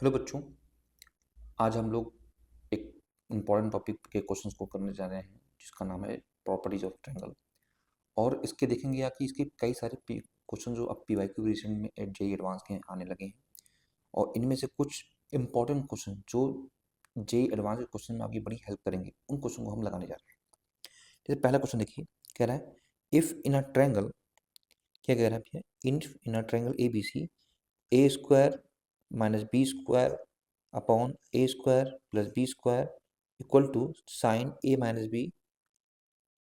Hello बच्चों। आज हम लोग एक इम्पॉर्टेंट टॉपिक के क्वेश्चंस को करने जा रहे हैं जिसका नाम है प्रॉपर्टीज ऑफ ट्रायंगल। और इसके देखेंगे आप कि इसके कई सारे क्वेश्चन जो अब पीवाईक्यू रिसेंट में जेई एडवांस के आने लगे हैं। और इनमें से कुछ इम्पॉर्टेंट क्वेश्चन जो जेई एडवांस के क्वेश्चन में आपकी बड़ी हेल्प करेंगे, उन क्वेश्चन को हम लगाने जा रहे हैं। जैसे पहला क्वेश्चन देखिए, कह रहा है इफ इन अ ट्रायंगल, क्या कह रहा है भैया, in a triangle A B C, A square minus B square upon A square plus B square equal to sine A minus B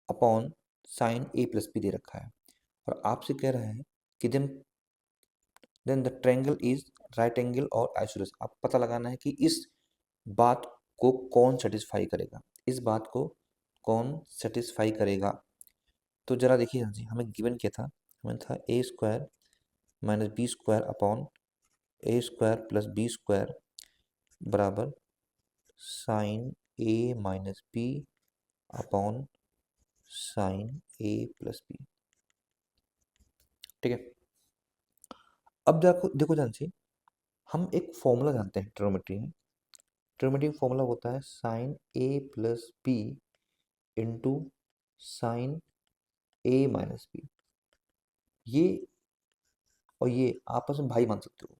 upon sine A plus B दे रखा है। और आपसे कह रहा है कि then the triangle is right angle और आइसोसेलेस। आप पता लगाना है कि इस बात को कौन सेटिस्फाई करेगा, इस बात को कौन सेटिस्फाई करेगा। तो जरा देखिए जी, हमें गिवन क्या था, हमें था A square minus B square upon A square plus B square बराबर sine A minus B upon sine A plus B. ठीक है। अब देखो देखो ध्यान से, हम एक फॉर्मूला जानते हैं ट्रिग्नोमेट्री में। ट्रिग्नोमेट्री फॉर्मूला होता है sine A plus B into sine A minus B. ये और ये आपस में भाई मान सकते हो।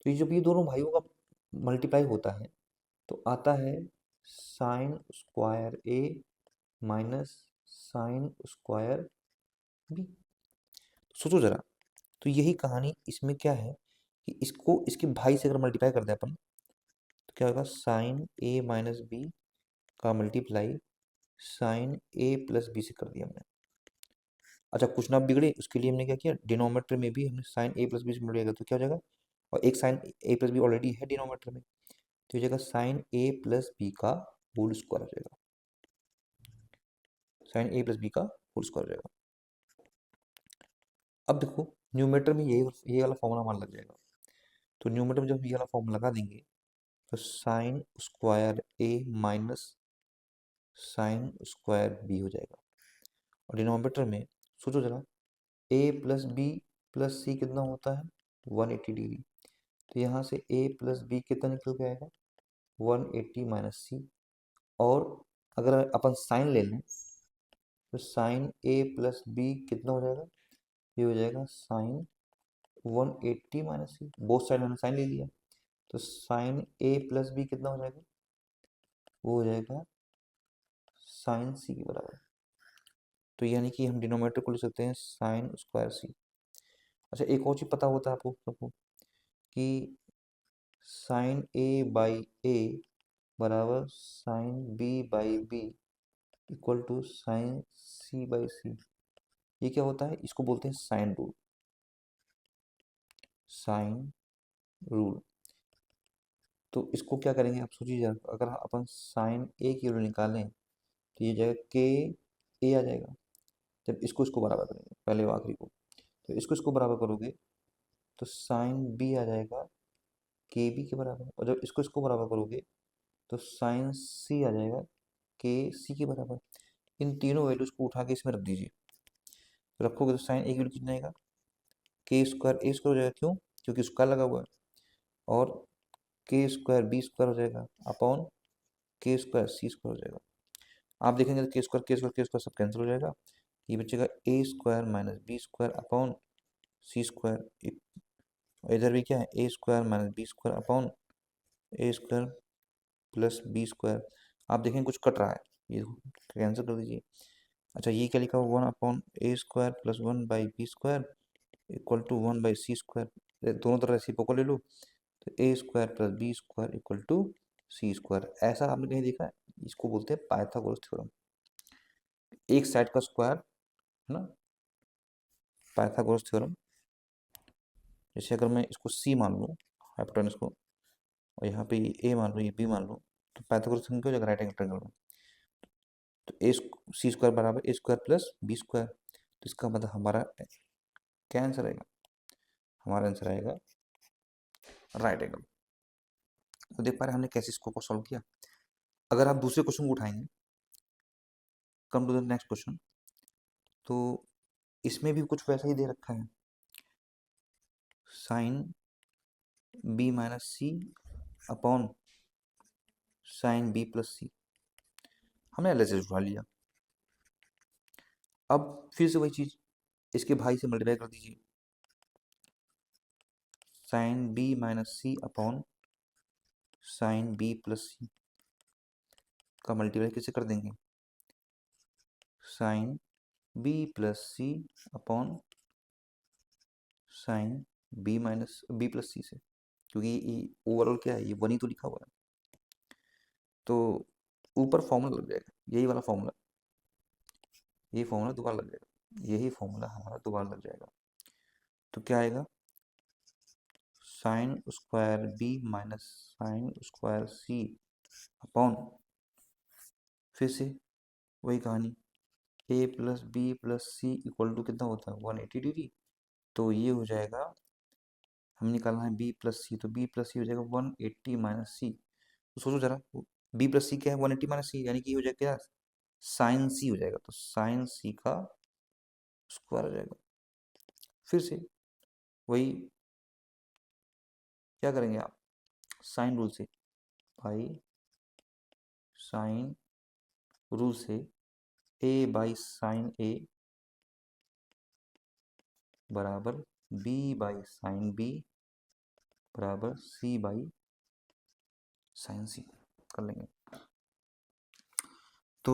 तो ये जब ये दोनों भाइयों का मल्टीप्लाई होता है तो आता है साइन स्क्वायर ए माइनस साइन स्क्वायर बी। सोचो जरा, तो यही कहानी इसमें क्या है कि इसको इसके भाई से अगर मल्टीप्लाई कर दें अपन, तो क्या होगा, साइन ए माइनस बी का multiply sign A plus B से कर दिया हमने। अच्छा, कुछ ना बिगड़े उसके लिए हमने क्या किया, डिनोमीनेटर में भी हमने साइन ए प्लस बी से मल्टीप्लाई तो क्या हो जाएगा, और एक sign A plus B already है डिनोमीनेटर में, तो हो जाएगा साइन ए प्लस बी का होल स्क्वायर हो जाएगा। साइन ए प्लस बी का होल स्क्वायर हो जाएगा। अब देखो, न्यूमरेटर में ये वाला फॉर्मूला हमारा लग जाएगा। तो न्यूमरेटर में जब ये वाला फॉर्मूला लगा देंगे तो साइन स्क्वायर ए माइनस साइन स्क्वायर बी हो जाएगा। और डिनोमिनेटर में सोचो जरा, ए प्लस बी प्लस सी कितना होता है, 180 डिग्री। तो यहाँ से ए प्लस बी कितना निकल के आएगा, 180 माइनस सी। और अगर अपन साइन ले लें तो साइन ए प्लस बी कितना हो जाएगा, ये हो जाएगा साइन 180 माइनस सी। बोथ साइड मैंने साइन ले लिया, तो साइन ए प्लस बी कितना हो जाएगा, वो हो जाएगा साइन सी के बराबर। तो यानी कि हम डिनोमिनेटर को लिख सकते हैं साइन स्क्वायर सी। अच्छा, एक और चीज़ पता होता है आपको सबको कि साइन ए बाई ए बराबर sine B by B equal to sine C by C. ये क्या होता है, इसको बोलते हैं साइन रूल। Sine rule. तो इसको क्या करेंगे आप सोचिए जरा, अगर अपन साइन ए की वैल्यू निकालें तो ये जाएगा के ए आ जाएगा। जब इसको इसको बराबर करेंगे पहले और आखिरी को, तो इसको इसको बराबर करोगे तो साइन बी आ जाएगा के बी के बराबर। और जब इसको इसको बराबर करोगे तो साइन सी आ जाएगा के सी के बराबर। इन तीनों वैल्यूज को उठा के इसमें रख दीजिए। तो रखोगे तो साइन ए की वैल्यू कितना आएगा, के स्क्वायर ए स्क्वायर हो जाएगा। क्यों, क्योंकि स्क्वायर लगा हुआ है। और के स्क्वायर बी स्क्वायर हो जाएगा अपॉन के स्क्वायर सी स्क्वायर हो जाएगा। आप देखेंगे तो के स्क्वायर सब कैंसिल हो जाएगा। ये बचेगा A square minus B square upon C square. इधर भी क्या है, A square minus B square upon A square plus B square. आप देखेंगे कुछ कट रहा है, ये कैंसिल कर दीजिए। अच्छा, ये क्या लिखा हुआ, 1/A² + 1/B² equal to 1/C²। दोनों तरह रेसिप्रोकल ले लो, तो A² + B² equal to C²। ऐसा आपने कहीं देखा है, इसको बोलते हैं पाइथागोरस थ्योरम। एक साइड का स्क्वायर है ना, पाइथागोरस थ्योरम। जैसे अगर मैं इसको C मान लूँ, हाइपोटेनस को, और यहाँ पे ये A मान लूँ, ये B मान लूँ, तो पाइथागोरस थ्योरम क्या हो जाएगा, राइट एंगल ट्रायंगल में। तो C² बराबर A² + B²। तो इसका मतलब हमारा क्या आंसर आएगा, हमारा आंसर आएगा राइट एंगल। तो देख पा रहे हैं हमने कैसे इसको सॉल्व किया। अगर आप दूसरे क्वेश्चन को उठाएंगे, come to the next question, तो इसमें भी कुछ वैसा ही दे रखा है। Sine B minus C upon sine B plus C, हमने एलएचएस उठा लिया। अब फिर से वही चीज, इसके भाई से मल्टीप्लाई कर दीजिए, sine B minus C upon sine B plus C का मल्टीप्लाई कैसे कर देंगे, sine B plus C upon sine B minus B plus C से, क्योंकि ये ओवरऑल क्या है, ये वन ही तो लिखा हुआ है, तो ऊपर फॉर्मूला लग जाएगा, यही वाला फॉर्मूला, यही फॉर्मूला दोबारा लग जाएगा, यही फॉर्मूला हमारा दोबारा लग जाएगा। तो क्या आएगा, sine square B minus sine square C upon, फिर से वही कहानी, A plus B plus C equal to कितना होता है 180 डिग्री, तो ये हो जाएगा, हम निकालना है बी प्लस सी, तो बी प्लस सी हो जाएगा 180 माइनस सी, तो सोचो जरा, बी प्लस सी क्या है 180 माइनस सी, यानी कि हो जाएगा क्या, साइन सी हो जाएगा, तो साइन सी का स्क्वायर हो जाएगा। फिर से वही क्या करेंगे आप, साइन रूल से, भाई साइन रूल से ए बाई साइन ए बराबर बी बाई साइन बी बराबर सी बाई साइन सी कर लेंगे। तो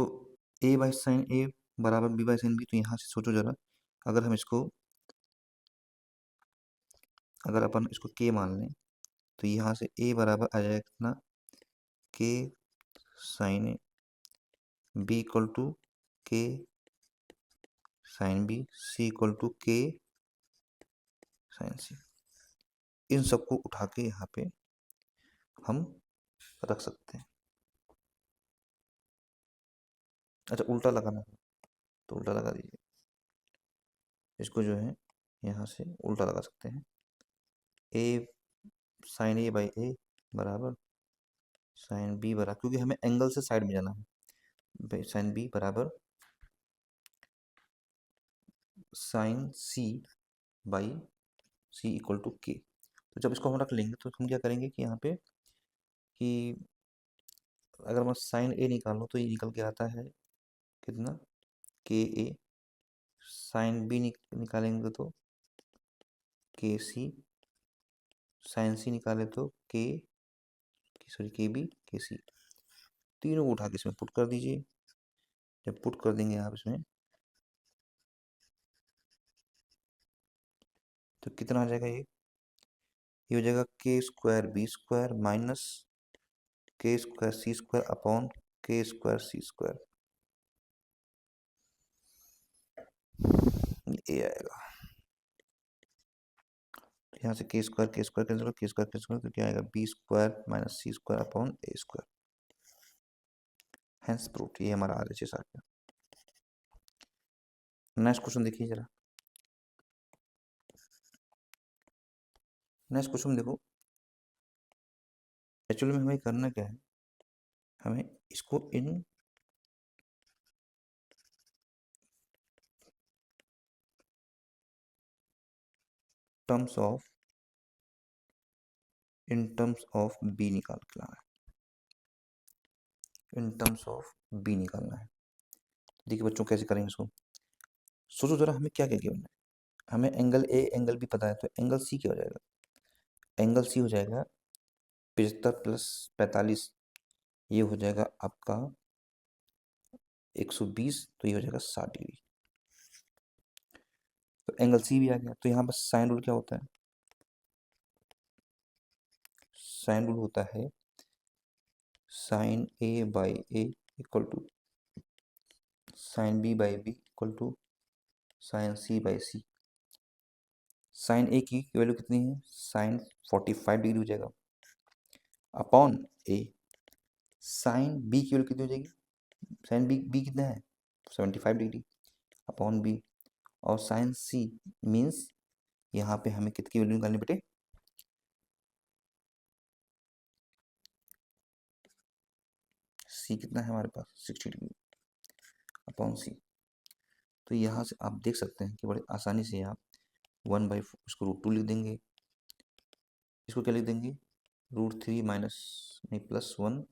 ए बाई साइन ए बराबर बी बाई साइन बी, तो यहाँ से सोचो जरा, अगर हम इसको, अगर अपन इसको के मान लें, तो यहाँ से ए बराबर आ जाएगा कितना, K sine A, B equal to K sine B, C equal to K sine C. इन सबको उठा के यहाँ पे हम रख सकते हैं। अच्छा उल्टा लगाना है, तो उल्टा लगा दीजिए, इसको जो है यहाँ से उल्टा लगा सकते हैं, ए साइन ए बाई ए बराबर साइन बी बराबर, क्योंकि हमें एंगल से साइड में जाना है, साइन बी बराबर sine C by C equal to K. तो जब इसको हम रख लेंगे तो हम क्या करेंगे कि यहाँ पे कि अगर मैं साइन ए निकालूँ तो ये निकल के आता है कितना, के ए, साइन बी निकालेंगे तो के सी, साइन सी निकाले तो के, सॉरी के बी के सी, तीनों को उठा के इसमें पुट कर दीजिए। जब पुट कर देंगे आप इसमें, तो कितना आ जाएगा, ये हो जाएगा के स्क्वायर बी स्क्वायर माइनस के स्क्वायर सी स्क्वायर अपॉन के स्क्वायर सी स्क्वायर, ये आएगा। यहाँ से के स्क्वायर कैंसिल, के स्क्वायर कैंसिल, तो क्या आएगा, B square minus C square upon A square, hence proof, ये हमारा RHS आ गया। नेक्स्ट क्वेश्चन देखिए जरा, नेक्स्ट क्वेश्चन देखो, एक्चुअली में हमें करना क्या है, हमें इसको इन टर्म्स ऑफ बी निकाल के लाना है, इन टर्म्स ऑफ बी निकालना है। देखिए बच्चों कैसे करेंगे इसको, सोचो जरा, हमें क्या क्या गिवन है, हमें एंगल ए एंगल बी पता है, तो एंगल सी क्या हो जाएगा, एंगल सी हो जाएगा 75 प्लस 45, ये हो जाएगा आपका 120, तो ये हो जाएगा 60 डिग्री, तो एंगल सी भी आ गया। तो यहाँ पर साइन रूल क्या होता है, साइन रूल होता है sine A by A equal to sine B by B equal to sine C by C. Sine A की वैल्यू कितनी है, साइन 45 डिग्री हो जाएगा अपॉन ए, साइन बी की वैल्यू कितनी हो जाएगी, साइन बी कितना है 75 डिग्री अपॉन बी, और साइन सी मीन्स यहाँ पे हमें कितनी वैल्यू निकालनी बेटे, सी कितना है हमारे पास 60 डिग्री अपॉन सी। तो यहाँ से आप देख सकते हैं कि बड़े आसानी से आप 1/4 उसको √2 लिख देंगे, इसको क्या लिख देंगे, √3 माइनस नहीं +1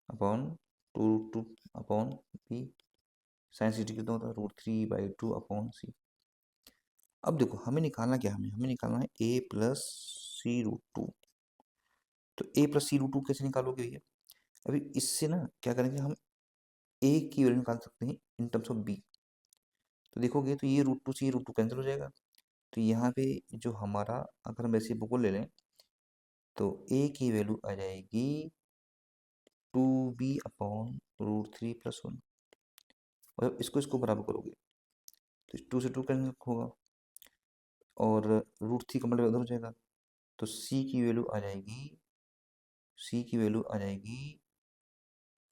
upon 2√2 upon B, sine C T कितना होता है √3/2 अपॉन सी। अब देखो हमें निकालना क्या, हमें निकालना है a प्लस सी√2। तो a प्लस सी√2 कैसे निकालोगे भैया, अभी इससे ना क्या करेंगे हम a की वैल्यू निकाल सकते हैं इन टर्म्स ऑफ b। तो देखोगे तो ये √2 से √2 कैंसिल हो जाएगा, तो यहाँ पे जो हमारा अगर हम ऐसे बुक ले लें तो a की वैल्यू आ जाएगी 2b अपॉन √3+1। और इसको बराबर करोगे तो 2 से 2 कैंसिल होगा और √3 का मतलब उधर हो जाएगा, तो c की वैल्यू आ जाएगी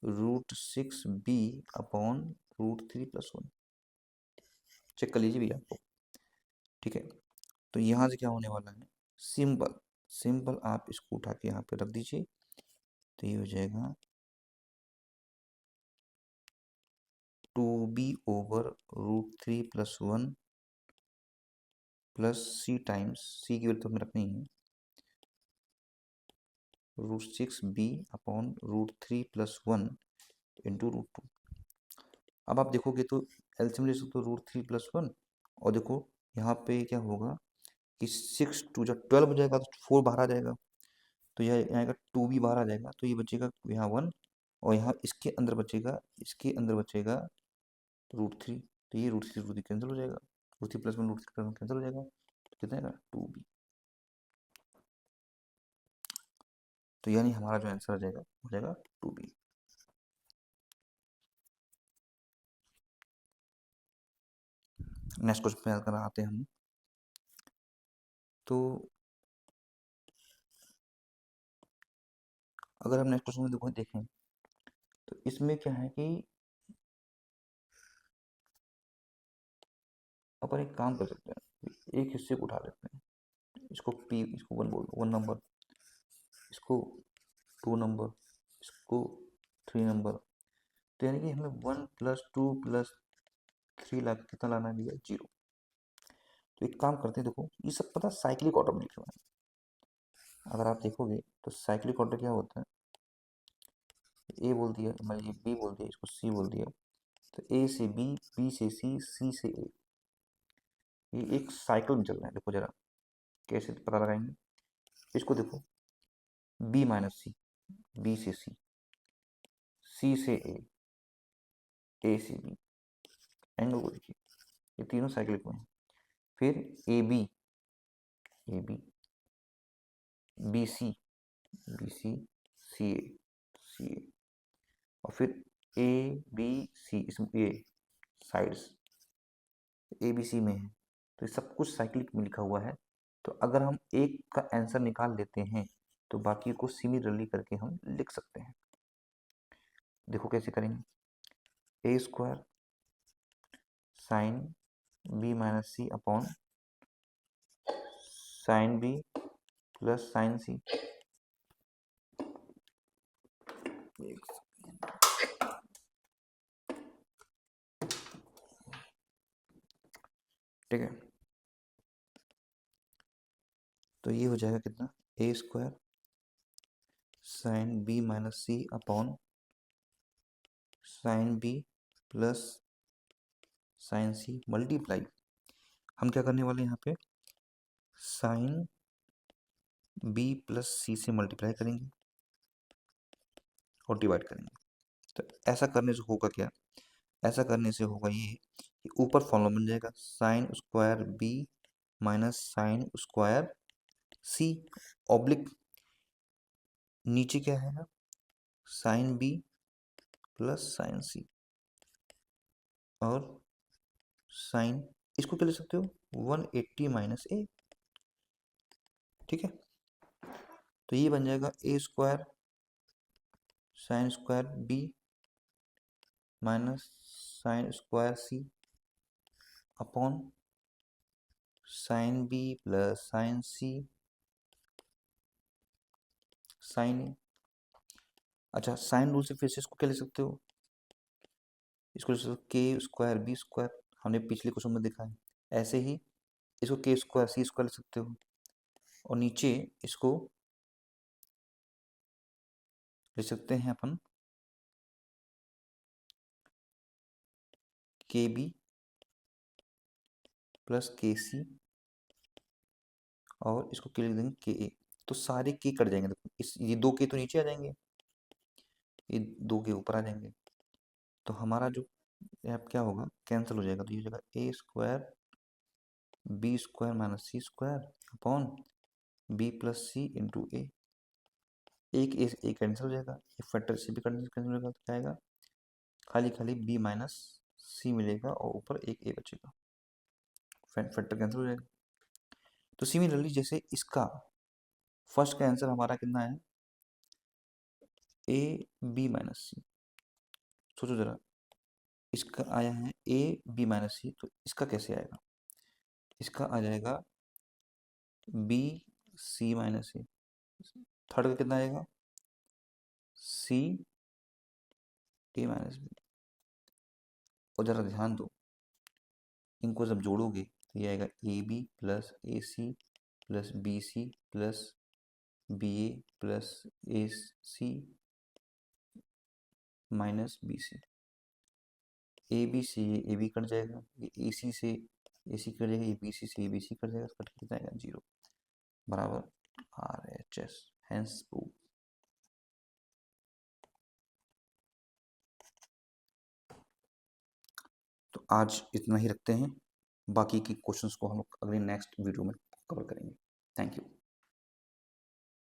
√6b अपॉन √3+1। चेक कर लीजिए भैया आपको, ठीक है। तो यहाँ से क्या होने वाला है, सिंपल आप इसको उठा के यहाँ पे रख दीजिए, तो ये हो जाएगा 2b over √3+1 plus c times c की वैल्यू तो हमें रखनी है √6b अपॉन √3+1 इंटू √2। अब आप देखोगे तो एलसीएम ले सकते हो √3+1, और देखो यहाँ पे क्या होगा कि 6 2 जब 12 हो जाएगा तो 4 बाहर आ जाएगा, तो यह आएगा 2b बाहर आ जाएगा, तो ये बचेगा यहाँ 1, और यहाँ इसके अंदर बचेगा √3, तो ये √3 कैंसिल हो जाएगा, √3+1 √3+1 कैंसिल हो जाएगा, तो कितना आएगा 2b। तो यानी हमारा जो आंसर आ जाएगा हो जाएगा 2b। नेक्स्ट क्वेश्चन पे अगर आते हैं हम, तो अगर हम नेक्स्ट क्वेश्चन में देखो देखें तो इसमें क्या है कि अपन एक काम कर सकते हैं, एक हिस्से को उठा लेते हैं, इसको p, इसको 1 बोल दो, 1 नंबर, इसको 2 नंबर, इसको 3 नंबर, तो यानी कि हमें 1 + 2 + 3 ला कितना लाना है भैया 0। तो एक काम करते हैं, देखो ये सब पता साइक्लिक ऑर्डर में लिखे हुए हैं, अगर आप देखोगे तो साइक्लिक ऑर्डर क्या होता है, ए बोल दिया, मान लीजिए बी बोल दिया, इसको सी बोल दिया, तो ए से बी, बी से सी से ए, ये एक साइकिल में चल रहा है। देखो जरा कैसे पता लगाएंगे, इसको देखो बी माइनस सी, बी से सी से ए से बी, एंगल को देखिए, ये तीनों साइक्लिक में है। फिर ए बी बी सी सी ए, और फिर ए बी सी, इसमें ए साइड्स ए बी सी में है, तो ये सब कुछ साइक्लिक में लिखा हुआ है। तो अगर हम एक का आंसर निकाल लेते हैं तो बाकी को सिमिलरली करके हम लिख सकते हैं। देखो कैसे करेंगे, a² sine b minus C upon sine b plus sine C, ठीक है। तो ये हो जाएगा कितना, a² sine b minus C upon sine b plus sine C multiply, हम क्या करने वाले हैं यहाँ पे, साइन b प्लस सी से मल्टीप्लाई करेंगे और डिवाइड करेंगे। तो ऐसा करने से होगा क्या, ऐसा करने से होगा ये कि ऊपर फॉर्मूला बन जाएगा sin² b minus sin² c, oblique नीचे क्या है ना, sin b plus sin c, और साइन इसको क्या ले सकते हो 180 माइनस a, ठीक है। तो ये बन जाएगा a² sin² b minus sin² c upon sine b plus sine c sine A. अच्छा साइन रूल से फिर से इसको क्या ले सकते हो, इसको ले सकते हो k² b², हमने पिछले क्वेश्चन में देखा है। ऐसे ही इसको k² c² ले सकते हो, और नीचे इसको लिख सकते हैं अपन के बी प्लस के सी, और इसको के लिख देंगे के ए। तो सारे के कट जाएंगे, देखो इस ये 2 के तो नीचे आ जाएंगे, ये 2 के ऊपर आ जाएंगे। तो हमारा जो अब क्या होगा, कैंसिल हो जाएगा। तो ये हो जाएगा ए स्क्वायर बी स्क्वायर माइनस सी स्क्वायर अपॉन बी प्लस सी इंटू ए। एक ए कैंसिल हो जाएगा, एक फैक्टर से भी कैंसिल हो जाएगा, तो क्या आएगा, खाली खाली बी माइनस सी मिलेगा और ऊपर एक ए बचेगा, फैक्टर कैंसिल हो जाएगा। तो सिमिलरली जैसे इसका फर्स्ट का आंसर हमारा कितना है, ए बी माइनस सी। सोचो जरा, इसका आया है ए बी माइनस सी, तो इसका कैसे आएगा, इसका आ जाएगा बी सी माइनस ए। थर्ड का कितना आएगा, सी ए माइनस बी। और जरा ध्यान दो, इनको जब जोड़ोगे तो ये आएगा A B plus A C plus B C plus B A plus A C minus B C. A B से ए बी कट जाएगा, ये ए सी से ए सी कट जाएगा, ये बी सी से ए बी सी कट जाएगा, कट कितना आएगा 0 बराबर R H S. Hence prove. तो आज इतना ही रखते हैं, बाकी की क्वेश्चंस को हम लोग अगले नेक्स्ट वीडियो में कवर करेंगे। Thank you.